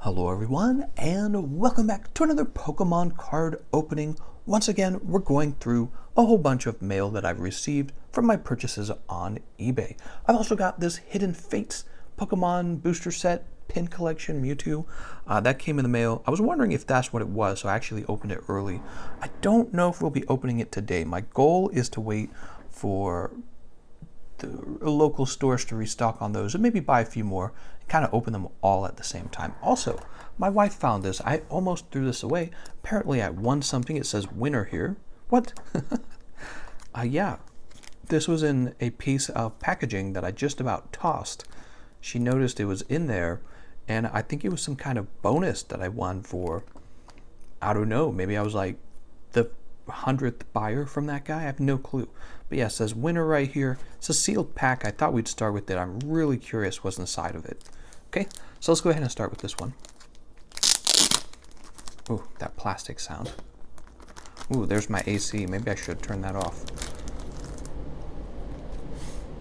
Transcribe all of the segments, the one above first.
Hello everyone, and welcome back to another Pokemon card opening. Once again, we're going through a whole bunch of mail that I've received from my purchases on eBay. I've also got this Hidden Fates Pokemon booster set pin collection Mewtwo that came in the mail. I was wondering if that's what it was, so I actually opened it early. I don't know if we'll be opening it today. My goal is to wait for the local stores to restock on those and maybe buy a few more and kind of open them all at the same time. Also, my wife found this. I almost threw this away. Apparently I won something. It says winner here. What? Yeah, this was in a piece of packaging that I just about tossed. She noticed it was in there, and I think it was some kind of bonus that I won for, I don't know, maybe I was like the 100th buyer from that guy. I have no clue. But yeah, it says winner right here. It's a sealed pack. I thought we'd start with it. I'm really curious what's inside of it. Okay, so let's go ahead and start with this one. Ooh, that plastic sound. Ooh, there's my AC. Maybe I should turn that off.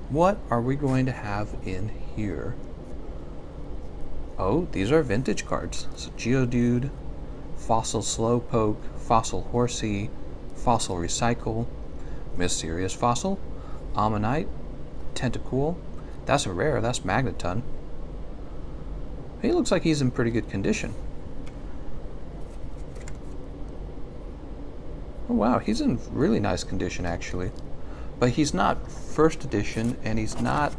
What are we going to have in here? Oh, these are vintage cards. So Geodude, Fossil Slowpoke, Fossil Horsey, Fossil Recycle, Mysterious Fossil, Ammonite, Tentacool. That's a rare, that's Magneton. He looks like he's in pretty good condition. Oh wow, he's in really nice condition actually. But he's not first edition and he's not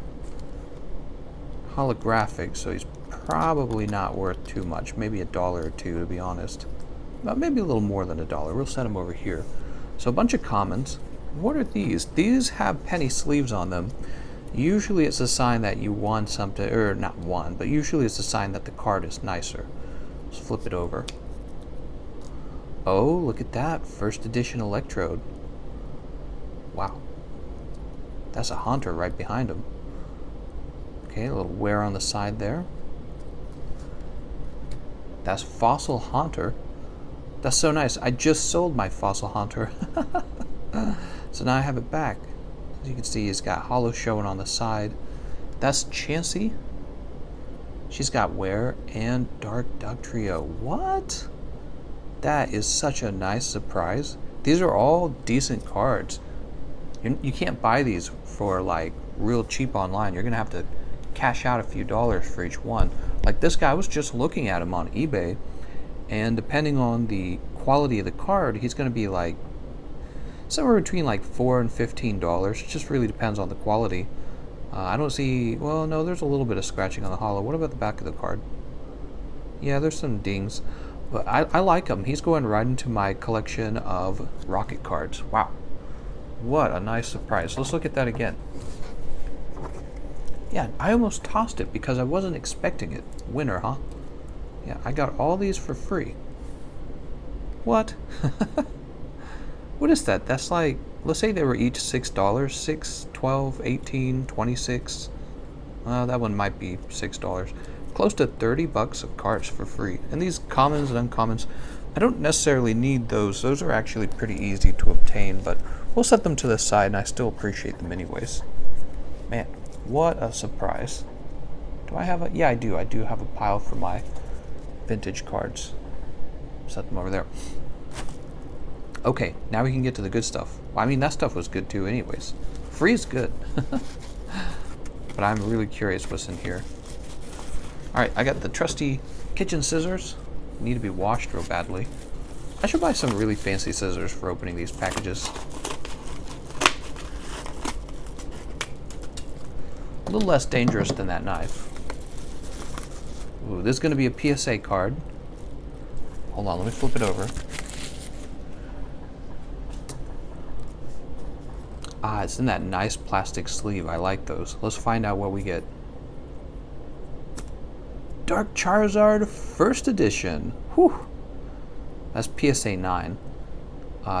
holographic, so he's probably not worth too much. Maybe $1 or $2 to be honest. Maybe a little more than $1. We'll set them over here. So a bunch of commons. What are these? These have penny sleeves on them. Usually it's a sign that you won something, or not won, but usually it's a sign that the card is nicer. Let's flip it over. Oh, look at that. First edition Electrode. Wow. That's a Haunter right behind him. Okay, a little wear on the side there. That's Fossil Haunter. That's so nice. I just sold my Fossil Haunter. So now I have it back. As you can see, he's got holo showing on the side. That's Chansey. She's got wear and Dark Dugtrio. What? That is such a nice surprise. These are all decent cards. You can't buy these for like real cheap online. You're gonna have to cash out a few dollars for each one. Like this guy, I was just looking at him on eBay, and depending on the quality of the card, he's going to be like somewhere between like $4 and $15. It just really depends on the quality. I don't see, well, no, there's a little bit of scratching on the holo. What about the back of the card? Yeah, there's some dings, but I like him. He's going right into my collection of rocket cards. Wow, what a nice surprise. Let's look at that again. Yeah, I almost tossed it because I wasn't expecting it. Winner, huh? Yeah, I got all these for free. What? What is that? That's like, let's say they were each $6. 6, 12, 18, 26. That one might be $6. Close to 30 bucks of cards for free. And these commons and uncommons, I don't necessarily need those. Those are actually pretty easy to obtain, but we'll set them to the side and I still appreciate them anyways. Man, what a surprise. Do I have a, yeah, I do. I do have a pile for my vintage cards. Set them over there. Okay, now we can get to the good stuff. Well, I mean, that stuff was good too anyways. Free is good. But I'm really curious what's in here. Alright, I got the trusty kitchen scissors. Need to be washed real badly. I should buy some really fancy scissors for opening these packages. A little less dangerous than that knife. Ooh, this is going to be a PSA card. Hold on, let me flip it over. Ah, it's in that nice plastic sleeve. I like those. Let's find out what we get. Dark Charizard First Edition. Whew. That's PSA 9.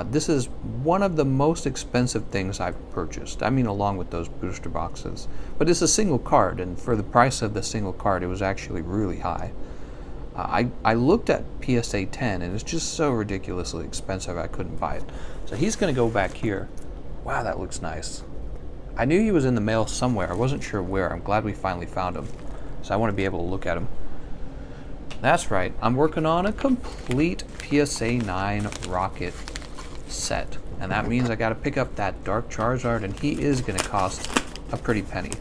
This is one of the most expensive things I've purchased. I mean, along with those booster boxes. But it's a single card, and for the price of the single card, it was actually really high. I looked at PSA 10, and it's just so ridiculously expensive I couldn't buy it. So he's going to go back here. Wow, that looks nice. I knew he was in the mail somewhere. I wasn't sure where. I'm glad we finally found him. So I want to be able to look at him. That's right, I'm working on a complete PSA 9 rocket set. And that means I gotta pick up that Dark Charizard, and he is gonna cost a pretty penny.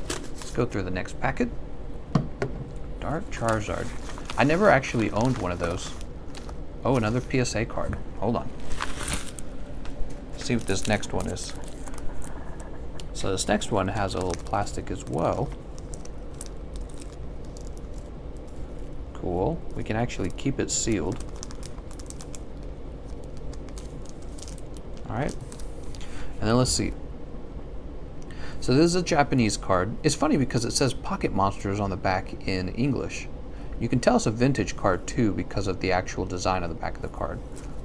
Let's go through the next packet. Dark Charizard. I never actually owned one of those. Oh, another PSA card. Hold on. Let's see what this next one is. So this next one has a little plastic as well. Cool. We can actually keep it sealed. Alright. And then let's see. So this is a Japanese card. It's funny because it says Pocket Monsters on the back in English. You can tell it's a vintage card too because of the actual design of the back of the card.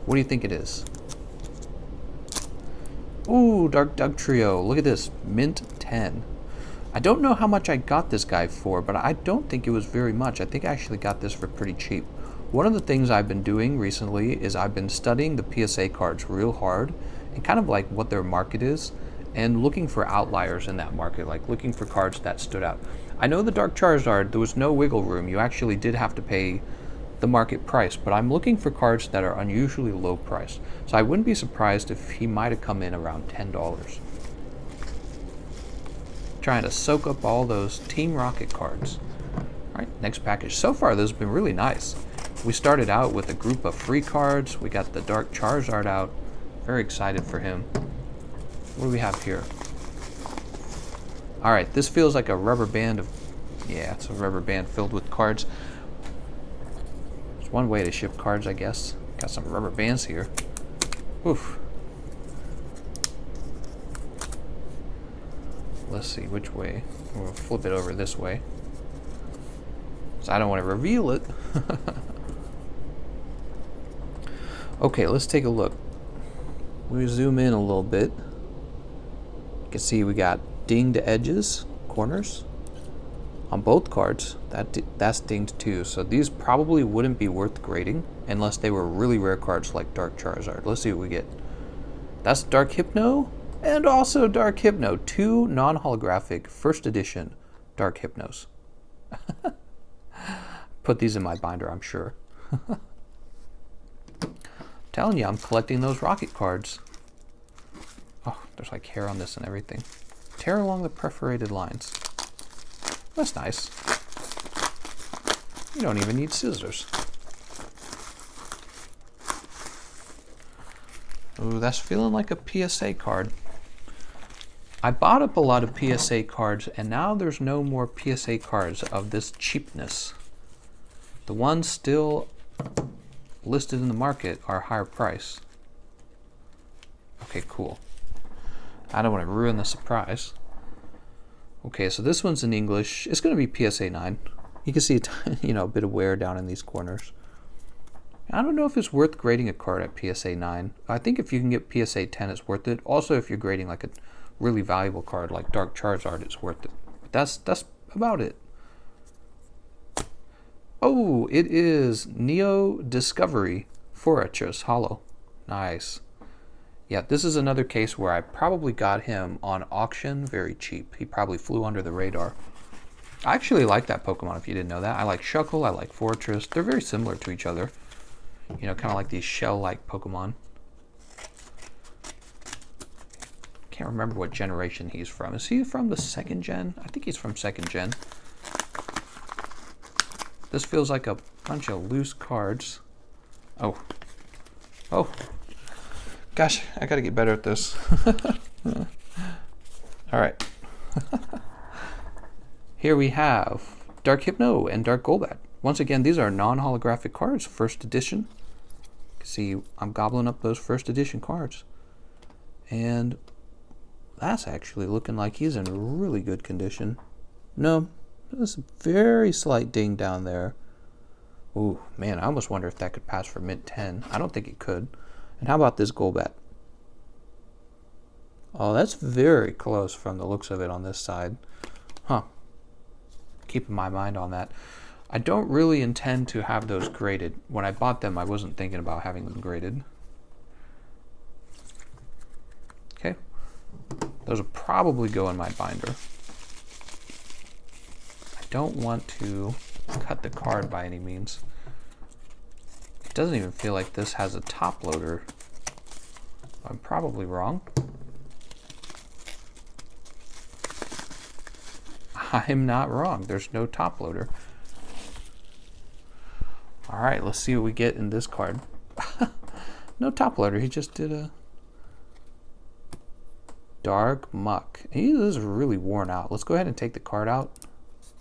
What do you think it is? Ooh, Dark Doug Trio. Look at this. Mint 10. I don't know how much I got this guy for, but I don't think it was very much. I think I actually got this for pretty cheap. One of the things I've been doing recently is I've been studying the PSA cards real hard and kind of like what their market is and looking for outliers in that market, like looking for cards that stood out. I know the Dark Charizard, there was no wiggle room. You actually did have to pay the market price, but I'm looking for cards that are unusually low price. So I wouldn't be surprised if he might have come in around $10. Trying to soak up all those Team Rocket cards. All right, next package. So far, this has been really nice. We started out with a group of free cards. We got the Dark Charizard out. Very excited for him. What do we have here? All right, this feels like a rubber band of, yeah, it's a rubber band filled with cards. It's one way to ship cards, I guess. Got some rubber bands here. Oof. Let's see which way. We'll flip it over this way. So I don't want to reveal it. Okay, let's take a look. We zoom in a little bit. You can see we got dinged edges, corners on both cards. That's dinged too. So these probably wouldn't be worth grading unless they were really rare cards like Dark Charizard. Let's see what we get. That's Dark Hypno and also Dark Hypno. Two non-holographic first edition Dark Hypnos. Put these in my binder, I'm sure. Telling you, I'm collecting those rocket cards. Oh, there's like hair on this and everything. Tear along the perforated lines. That's nice. You don't even need scissors. Ooh, that's feeling like a PSA card. I bought up a lot of PSA cards, and now there's no more PSA cards of this cheapness. The ones still listed in the market are higher price. Okay, cool. I don't want to ruin the surprise. Okay, so this one's in English. It's going to be PSA 9. You can see a bit of wear down in these corners. I don't know if it's worth grading a card at PSA 9. I think if you can get PSA 10, it's worth it. Also, if you're grading like a really valuable card like Dark Charizard, it's worth it. But that's about it. Oh, it is Neo Discovery Fortress Holo. Nice. Yeah, this is another case where I probably got him on auction very cheap. He probably flew under the radar. I actually like that Pokemon, if you didn't know that. I like Shuckle, I like Fortress. They're very similar to each other. You know, kind of like these shell-like Pokemon. Can't remember what generation he's from. Is he from the second gen? I think he's from second gen. This feels like a bunch of loose cards. Oh. Gosh, I gotta get better at this. Alright. Here we have Dark Hypno and Dark Golbat. Once again, these are non-holographic cards, first edition. You can see I'm gobbling up those first edition cards. And that's actually looking like he's in really good condition. No, there's a very slight ding down there. Ooh, man, I almost wonder if that could pass for mint 10. I don't think it could. And how about this Golbat? Oh, that's very close from the looks of it on this side. Huh. Keeping my mind on that. I don't really intend to have those graded. When I bought them, I wasn't thinking about having them graded. Okay. Those will probably go in my binder. I don't want to cut the card by any means. It doesn't even feel like this has a top loader. I'm probably wrong. I'm not wrong. There's no top loader. All right, let's see what we get in this card. No top loader. He just did a dark muck. He is really worn out. Let's go ahead and take the card out.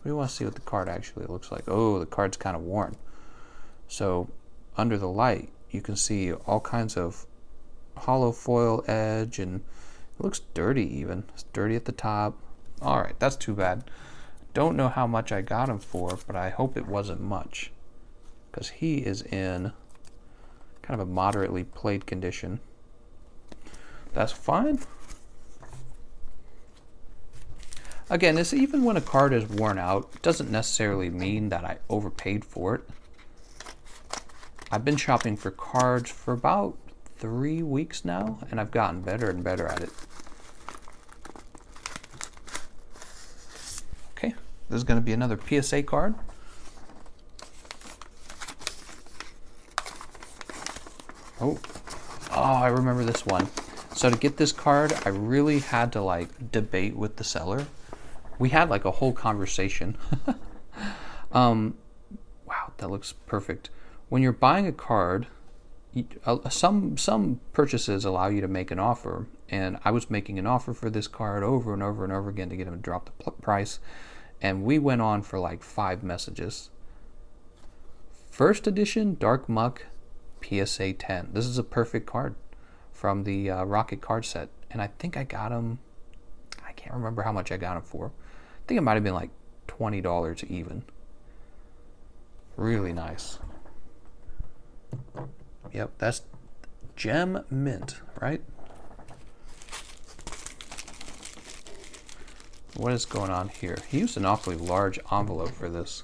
We want to see what the card actually looks like. Oh, the card's kind of worn. So under the light, you can see all kinds of hollow foil edge, and it looks dirty even. It's dirty at the top. All right, that's too bad. Don't know how much I got him for, but I hope it wasn't much, because he is in kind of a moderately played condition. That's fine. Again, this, even when a card is worn out, it doesn't necessarily mean that I overpaid for it. I've been shopping for cards for about 3 weeks now, and I've gotten better and better at it. Okay, this is going to be another PSA card. Oh, I remember this one. So to get this card, I really had to like debate with the seller. We had like a whole conversation. Wow, that looks perfect. When you're buying a card, some purchases allow you to make an offer, and I was making an offer for this card over and over and over again to get him to drop the price, and we went on for like 5 messages. First edition Dark Muck PSA 10. This is a perfect card from the Rocket card set, and I think I got him, I can't remember how much I got him for. I think it might have been like $20 even. Really nice. Yep, that's gem mint, right? What is going on here? He used an awfully large envelope for this.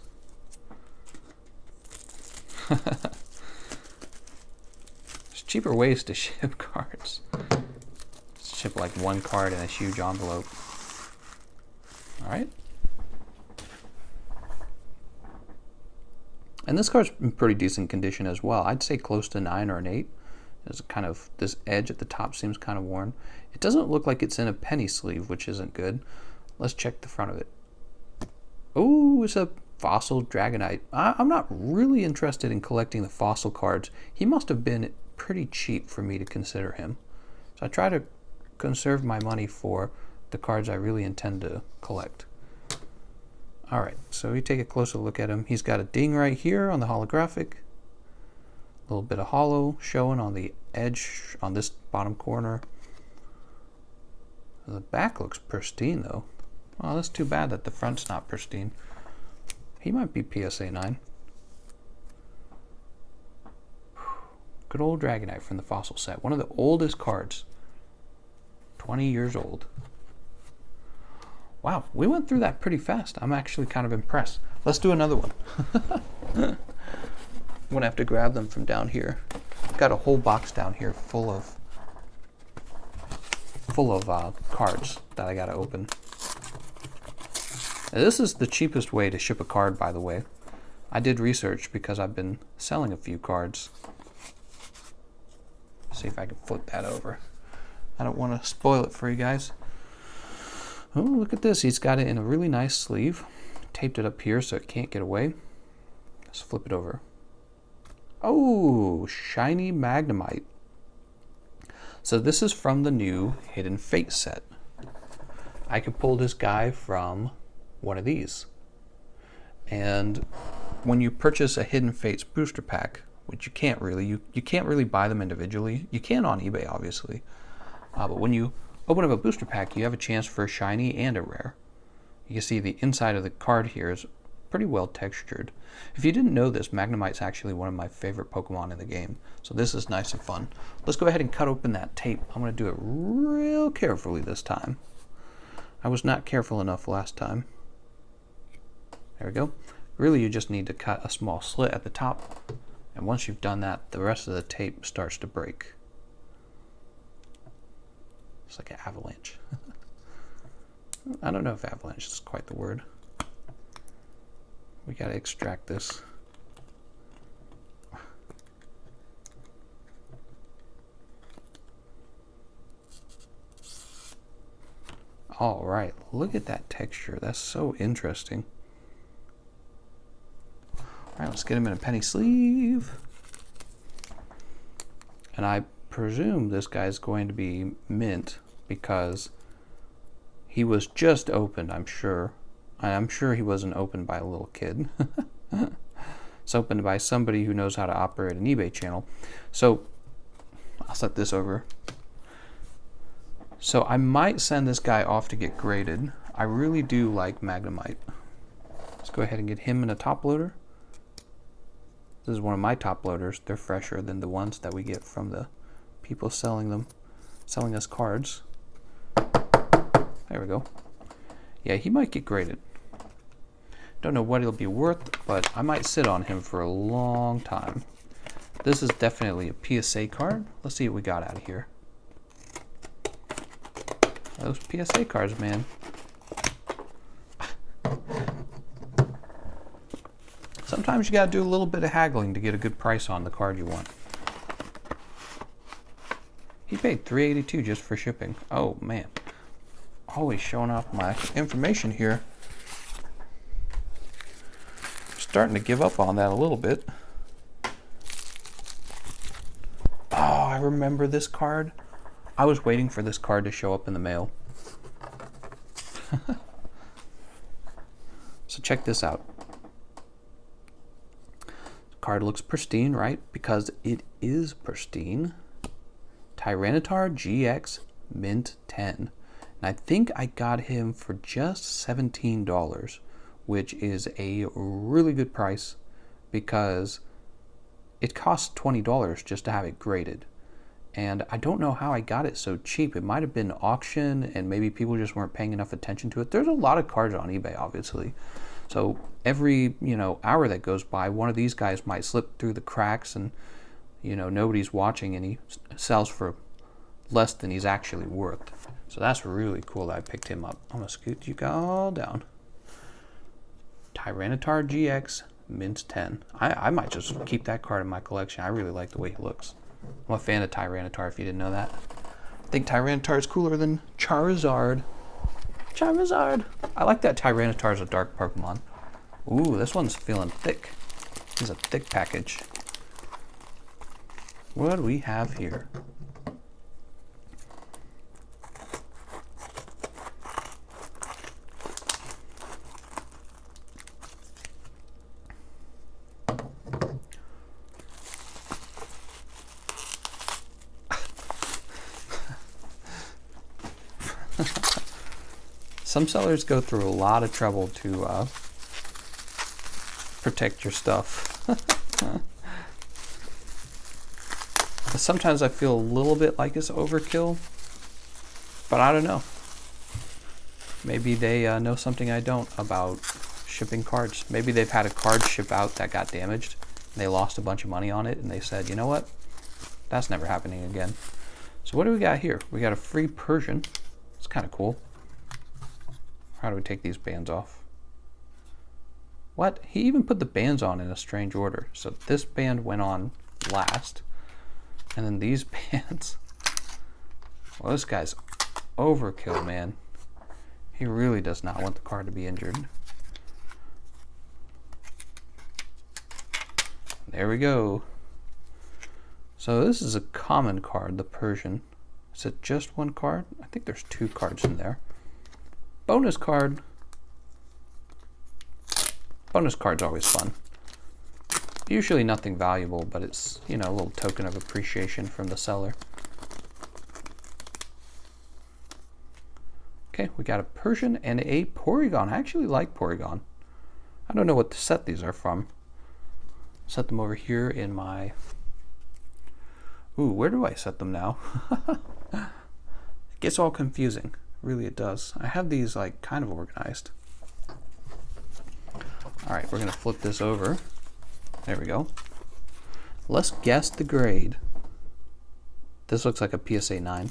There's cheaper ways to ship cards. Ship like one card in a huge envelope. All right. And this card's in pretty decent condition as well. I'd say close to 9 or an 8. There's kind of, this edge at the top seems kind of worn. It doesn't look like it's in a penny sleeve, which isn't good. Let's check the front of it. Oh, it's a fossil Dragonite. I'm not really interested in collecting the fossil cards. He must have been pretty cheap for me to consider him. So I try to conserve my money for the cards I really intend to collect. All right, so we take a closer look at him. He's got a ding right here on the holographic. A little bit of holo showing on the edge on this bottom corner. The back looks pristine though. Oh, that's too bad that the front's not pristine. He might be PSA 9. Good old Dragonite from the fossil set. One of the oldest cards. 20 years old. Wow, we went through that pretty fast. I'm actually kind of impressed. Let's do another one. I'm gonna have to grab them from down here. Got a whole box down here full of cards that I gotta open. Now, this is the cheapest way to ship a card, by the way. I did research because I've been selling a few cards. See if I can flip that over. I don't want to spoil it for you guys. Oh, look at this. He's got it in a really nice sleeve. Taped it up here so it can't get away. Let's flip it over. Oh, shiny Magnemite. So this is from the new Hidden Fate set. I could pull this guy from one of these. And when you purchase a Hidden Fates booster pack, which you can't really, you can't really buy them individually. You can on eBay, obviously. But when you open up a booster pack, you have a chance for a shiny and a rare. You can see the inside of the card here is pretty well textured. If you didn't know this, Magnemite's actually one of my favorite Pokemon in the game. So this is nice and fun. Let's go ahead and cut open that tape. I'm going to do it real carefully this time. I was not careful enough last time. There we go. Really, you just need to cut a small slit at the top. And once you've done that, the rest of the tape starts to break. It's like an avalanche. I don't know if avalanche is quite the word. We got to extract this. All right, look at that texture. That's so interesting. All right, let's get him in a penny sleeve. And I presume this guy's going to be mint because he was just opened, I'm sure. I'm sure he wasn't opened by a little kid. It's opened by somebody who knows how to operate an eBay channel. So I'll set this over. So I might send this guy off to get graded. I really do like Magnemite. Let's go ahead and get him in a top loader. This is one of my top loaders. They're fresher than the ones that we get from the people selling us cards. There we go. Yeah, he might get graded. Don't know what he'll be worth, but I might sit on him for a long time. This is definitely a PSA card. Let's see what we got out of here. Those PSA cards, man. Sometimes you gotta do a little bit of haggling to get a good price on the card you want. He paid $3.82 just for shipping. Oh man. Always showing off my information here. Starting to give up on that a little bit. Oh, I remember this card. I was waiting for this card to show up in the mail. So check this out. The card looks pristine, right? Because it is pristine. Tyranitar GX Mint 10. And I think I got him for just $17, which is a really good price because it costs $20 just to have it graded. And I don't know how I got it so cheap. It might have been auction and maybe people just weren't paying enough attention to it. There's a lot of cards on eBay, obviously. So every, hour that goes by, one of these guys might slip through the cracks and, nobody's watching and he sells for less than he's actually worth. So that's really cool that I picked him up. I'm gonna scoot you all down. Tyranitar GX Mint 10. I might just keep that card in my collection. I really like the way he looks. I'm a fan of Tyranitar, if you didn't know that. I think Tyranitar is cooler than Charizard. Charizard! I like that Tyranitar as a dark Pokemon. Ooh, this one's feeling thick. This is a thick package. What do we have here? Some sellers go through a lot of trouble to protect your stuff. Sometimes I feel a little bit like it's overkill, but I don't know. Maybe they know something I don't about shipping cards. Maybe they've had a card ship out that got damaged and they lost a bunch of money on it and they said, you know what, that's never happening again. So what do we got here? We got a free Persian. It's kind of cool. How do we take these bands off? What? He even put the bands on in a strange order. So this band went on last. And then these bands. Well, this guy's overkill, man. He really does not want the card to be injured. There we go. So this is a common card, the Persian. Is it just one card? I think there's two cards in there. Bonus card. Bonus card's always fun. Usually nothing valuable, but it's, a little token of appreciation from the seller. Okay, we got a Persian and a Porygon. I actually like Porygon. I don't know what set these are from. Set them over here in my... Ooh, where do I set them now? It gets all confusing. Really, it does. I have these kind of organized. All right, we're gonna flip this over. There we go. Let's guess the grade. This looks like a PSA 9.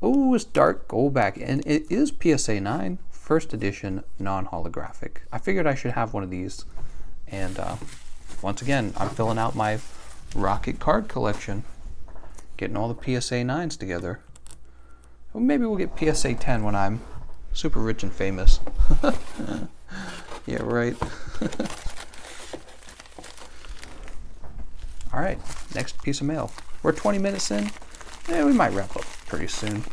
Oh, it's dark gold back, and it is PSA 9. first edition non-holographic. I figured I should have one of these, and once again, I'm filling out my Rocket card collection, getting all the PSA 9s together. Well, maybe we'll get PSA 10 when I'm super rich and famous. Yeah, right. All right, next piece of mail. We're 20 minutes in. Yeah, we might wrap up pretty soon.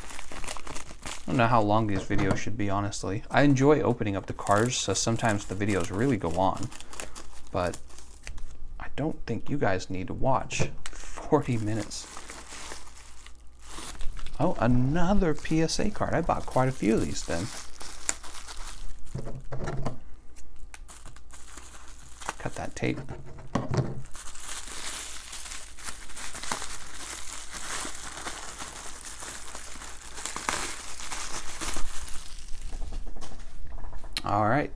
I don't know how long these videos should be, honestly. I enjoy opening up the cards, so sometimes the videos really go on. But I don't think you guys need to watch 40 minutes. Oh, another PSA card. I bought quite a few of these then. Cut that tape. All right,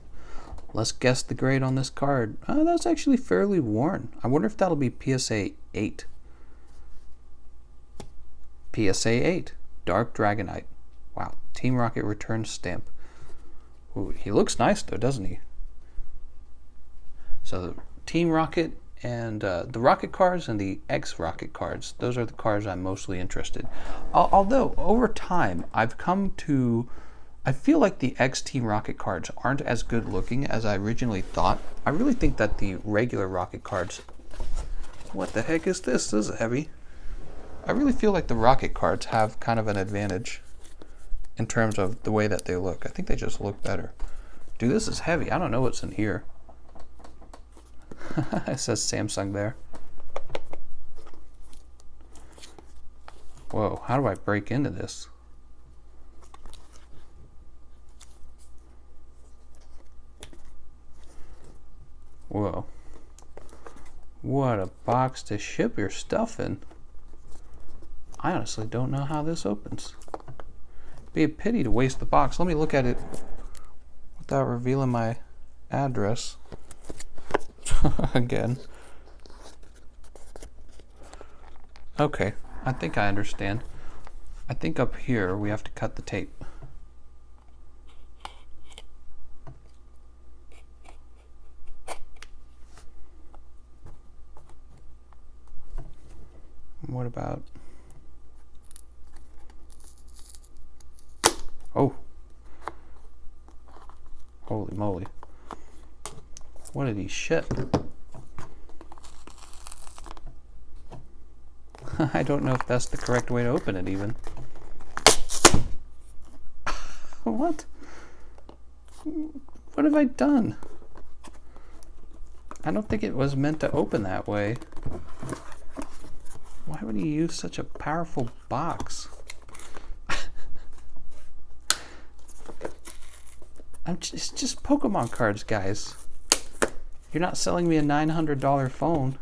let's guess the grade on this card. That's actually fairly worn. I wonder if that'll be PSA 8. PSA 8, Dark Dragonite. Wow, Team Rocket return stamp. Ooh, he looks nice though, doesn't he? So Team Rocket and the Rocket cards and the X-Rocket cards, those are the cards I'm mostly interested. Although over time, I've come to, I feel like the X Team Rocket cards aren't as good looking as I originally thought. I really think that the regular Rocket cards, what the heck is this? This is heavy. I really feel like the Rocket cards have kind of an advantage in terms of the way that they look. I think they just look better. Dude, this is heavy. I don't know what's in here. It says Samsung there. Whoa, how do I break into this? Whoa. What a box to ship your stuff in. I honestly don't know how this opens. Be a pity to waste the box. Let me look at it without revealing my address. Again. Okay, I think I understand. I think up here we have to cut the tape. What about... Oh. Holy moly. What did he ship? I don't know if that's the correct way to open it even. What? What have I done? I don't think it was meant to open that way. Why would he use such a powerful box? It's just Pokemon cards, guys. You're not selling me a $900 phone.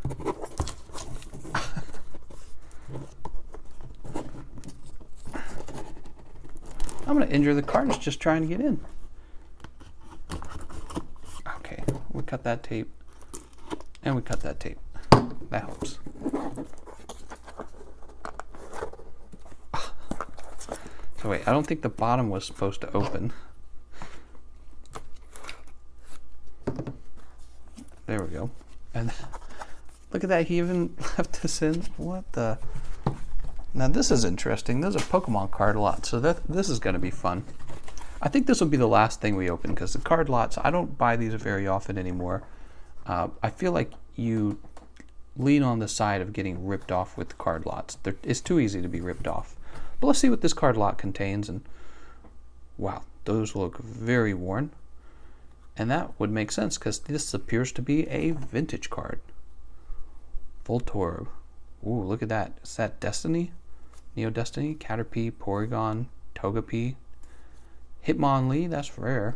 I'm gonna injure the cards just trying to get in. Okay, we cut that tape. And we cut that tape. That helps. So wait, I don't think the bottom was supposed to open. There we go. And look at that, he even left this in. What the? Now this is interesting. There's a Pokemon card lot, so this is going to be fun. I think this will be the last thing we open because the card lots, I don't buy these very often anymore. I feel like you lean on the side of getting ripped off with the card lots. It's too easy to be ripped off. But let's see what this card lot contains. And wow, those look very worn. And that would make sense because this appears to be a vintage card. Voltorb. Ooh, look at that. Is that Destiny? Neo Destiny? Caterpie, Porygon, Togepi. Hitmonlee, that's rare.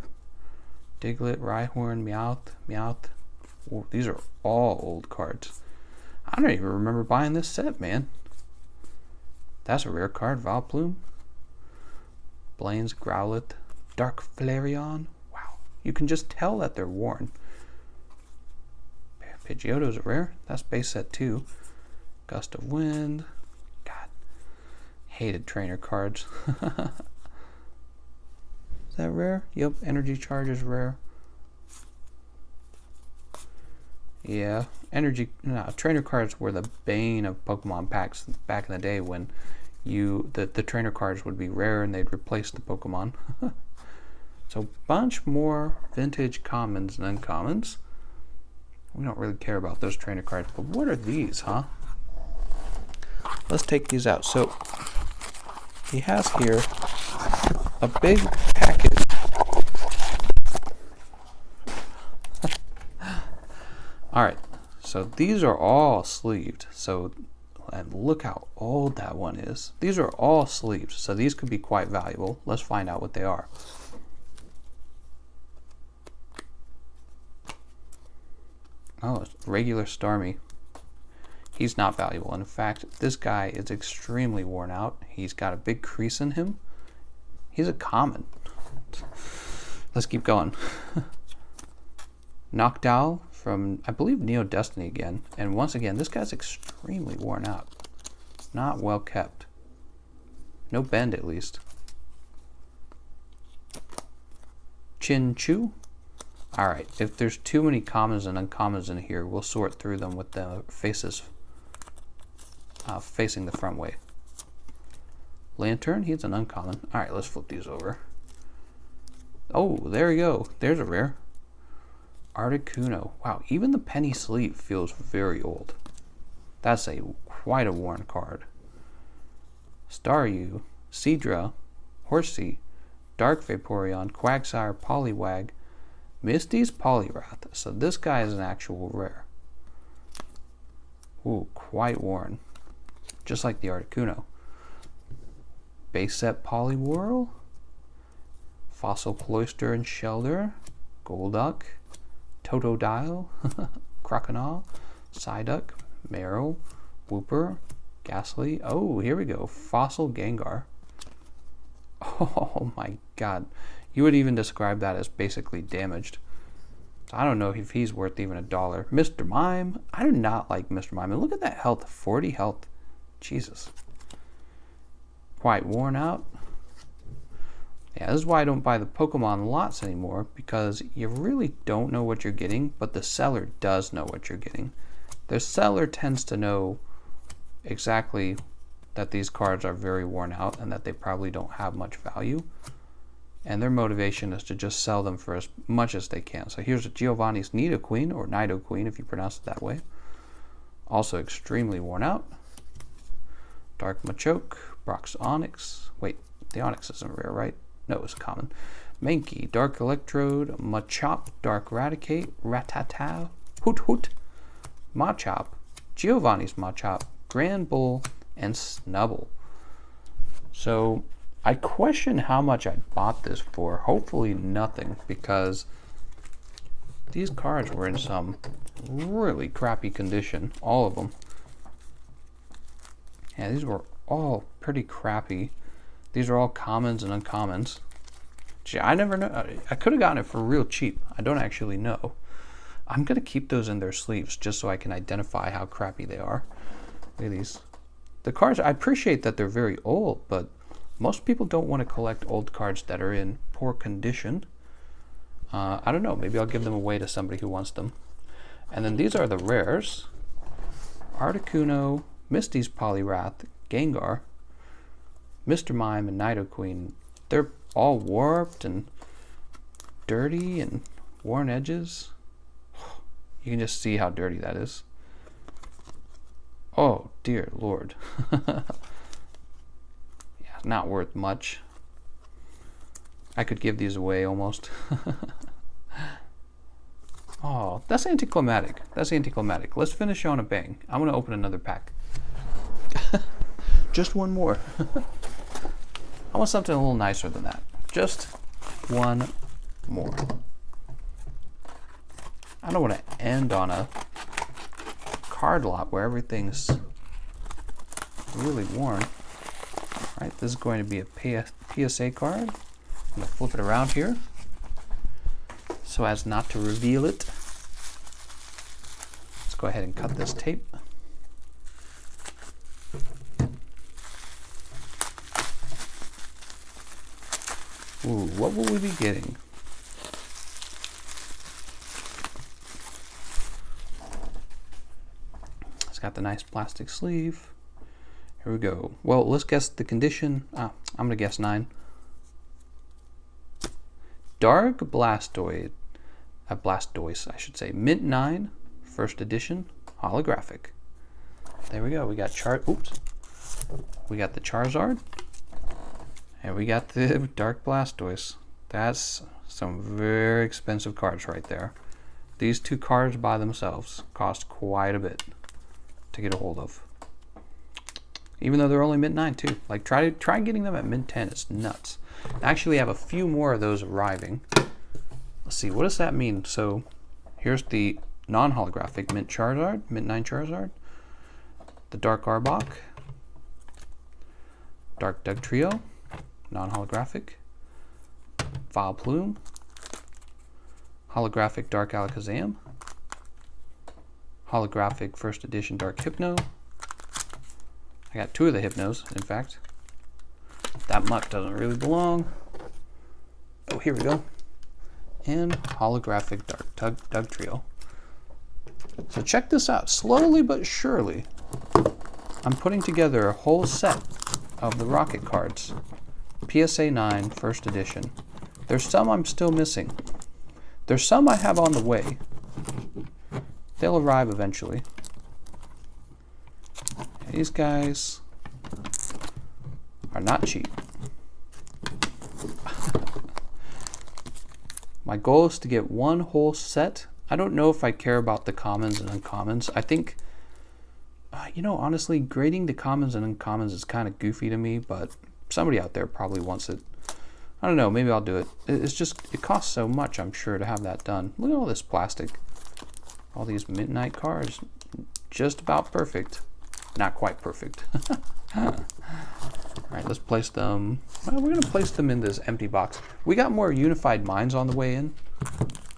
Diglett, Rhyhorn, Meowth, Meowth. Ooh, these are all old cards. I don't even remember buying this set, man. That's a rare card. Vileplume. Blaine's Growlithe. Dark Flareon. Wow. You can just tell that they're worn. Pidgeotto's rare. That's base set 2. Gust of Wind. God. Hated trainer cards. Is that rare? Yep, energy charge is rare. Yeah, trainer cards were the bane of Pokemon packs back in the day when the trainer cards would be rare and they'd replace the Pokemon. So bunch more vintage commons and uncommons. We don't really care about those trainer cards, but what are these, huh? Let's take these out. So he has here a big package. Alright, so these are all sleeved. So, and look how old that one is. These are all sleeved, so these could be quite valuable. Let's find out what they are. Oh, it's regular Starmie. He's not valuable. In fact, this guy is extremely worn out. He's got a big crease in him. He's a common. Let's keep going. Noctowl from, I believe, Neo Destiny again. And once again, this guy's extremely worn out. Not well kept. No bend, at least. Chinchou. Alright, if there's too many commons and uncommons in here, we'll sort through them with the faces facing the front way. Lantern, he's an uncommon. Alright, let's flip these over. Oh, there we go. There's a rare. Articuno. Wow, even the penny sleeve feels very old. That's quite a worn card. Staryu, Seadra, Horsey, Dark Vaporeon, Quagsire, Poliwag, Misty's Poliwrath. So this guy is an actual rare. Ooh, quite worn. Just like the Articuno. Base set Poliwhirl, Fossil Cloyster and Shelder, Golduck, Totodile, Croconaw, Psyduck, Marill, Wooper, Ghastly. Oh, here we go. Fossil Gengar. Oh my god. You would even describe that as basically damaged. I don't know if he's worth even $1. Mr. Mime. I do not like Mr. Mime. And look at that health. 40 health. Jesus. Quite worn out. Yeah, this is why I don't buy the Pokemon lots anymore, because you really don't know what you're getting, but the seller does know what you're getting. The seller tends to know exactly that these cards are very worn out and that they probably don't have much value. And their motivation is to just sell them for as much as they can. So here's a Giovanni's Nidoqueen, or Nidoqueen if you pronounce it that way. Also extremely worn out. Dark Machoke, Brock's Onyx. Wait, the Onyx isn't rare, right? No, it's common. Mankey, Dark Electrode, Machop, Dark Raticate, Rattata, Hoot Hoot, Machop, Giovanni's Machop, Grand Bull, and Snubble. So I question how much I bought this for. Hopefully nothing, because these cards were in some really crappy condition, all of them. Yeah, these were all pretty crappy. These are all commons and uncommons. Gee, I never know. I could have gotten it for real cheap. I don't actually know. I'm going to keep those in their sleeves just so I can identify how crappy they are. Look at these. The cards, I appreciate that they're very old, but most people don't want to collect old cards that are in poor condition. I don't know. Maybe I'll give them away to somebody who wants them. And then these are the rares. Articuno, Misty's Poliwrath, Gengar, Mr. Mime, and Nidoqueen. They're all warped and dirty and worn edges. You can just see how dirty that is. Oh, dear Lord. Yeah, not worth much. I could give these away almost. Oh, that's anticlimactic. That's anticlimactic. Let's finish on a bang. I'm going to open another pack. Just one more. I want something a little nicer than that. Just one more. I don't want to end on a card lot where everything's really worn. All right, this is going to be a PSA card. I'm going to flip it around here so as not to reveal it. Let's go ahead and cut this tape. Ooh, what will we be getting? It's got the nice plastic sleeve. Here we go. Well, let's guess the condition. I'm gonna guess 9. Dark Blastoise, I should say. Mint 9, first edition, holographic. There we go. We got we got the Charizard, and we got the Dark Blastoise. That's some very expensive cards right there. These 2 cards by themselves cost quite a bit to get a hold of. Even though they're only mint 9 too. Like try getting them at mint 10. It's nuts. I actually have a few more of those arriving. Let's see, what does that mean? So here's the non-holographic mint Charizard, mint 9 Charizard, the Dark Arbok, Dark Doug Trio, non-holographic, Vileplume, holographic Dark Alakazam, holographic first edition Dark Hypno. I got 2 of the Hypnos, in fact. That muck doesn't really belong. Oh, here we go. And holographic Dark Doug Trio. So check this out. Slowly but surely, I'm putting together a whole set of the Rocket cards. PSA 9, first edition. There's some I'm still missing. There's some I have on the way. They'll arrive eventually. These guys are not cheap. My goal is to get one whole set. I don't know if I care about the commons and uncommons. I think, you know, honestly, grading the commons and uncommons is kind of goofy to me, but somebody out there probably wants it. I don't know, maybe I'll do it. It's just, it costs so much, I'm sure, to have that done. Look at all this plastic. All these midnight cards. Just about perfect. Not quite perfect. All right, let's place them. Well, we're going to place them in this empty box. We got more Unified Minds on the way in.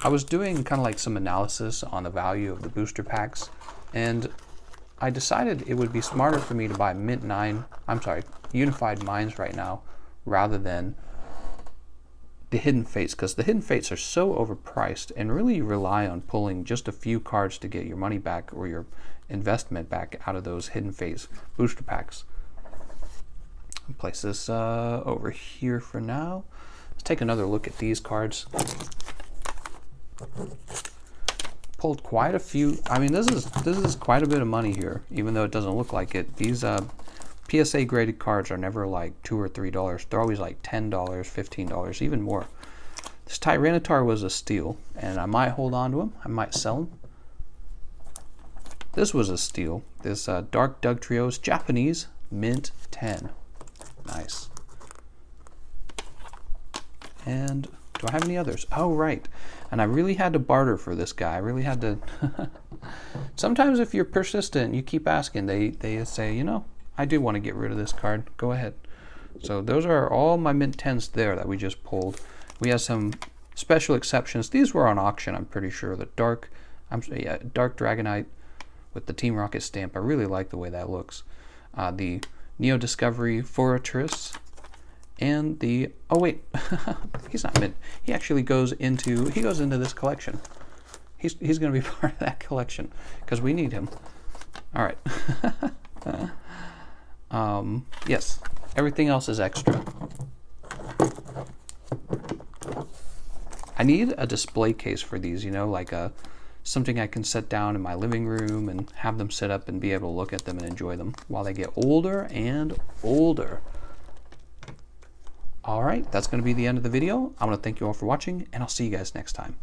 I was doing kind of like some analysis on the value of the booster packs, and I decided it would be smarter for me to buy Unified Minds right now rather than the Hidden Fates, because the Hidden Fates are so overpriced and really rely on pulling just a few cards to get your money back or your investment back out of those Hidden Fates booster packs. I'll place this over here for now. Let's take another look at these cards. Pulled quite a few. I mean, this is quite a bit of money here, even though it doesn't look like it. These PSA graded cards are never like $2 or $3. They're always like $10, $15, even more. This Tyranitar was a steal, and I might hold on to him. I might sell him. This was a steal. This Dark Doug Trio's Japanese mint 10. Nice. And do I have any others? Oh, right. And I really had to barter for this guy. I really had to. Sometimes if you're persistent, you keep asking, they say, you know, I do want to get rid of this card. Go ahead. So those are all my mint 10s there that we just pulled. We have some special exceptions. These were on auction, I'm pretty sure. The Dark Dragonite with the Team Rocket stamp. I really like the way that looks. The Neo Discovery Fortress. And the, oh wait, he's not mint. He actually goes into this collection. He's going to be part of that collection because we need him. All right. Yes, everything else is extra. I need a display case for these, you know, like something I can set down in my living room and have them sit up and be able to look at them and enjoy them while they get older and older. All right, that's going to be the end of the video. I want to thank you all for watching, and I'll see you guys next time.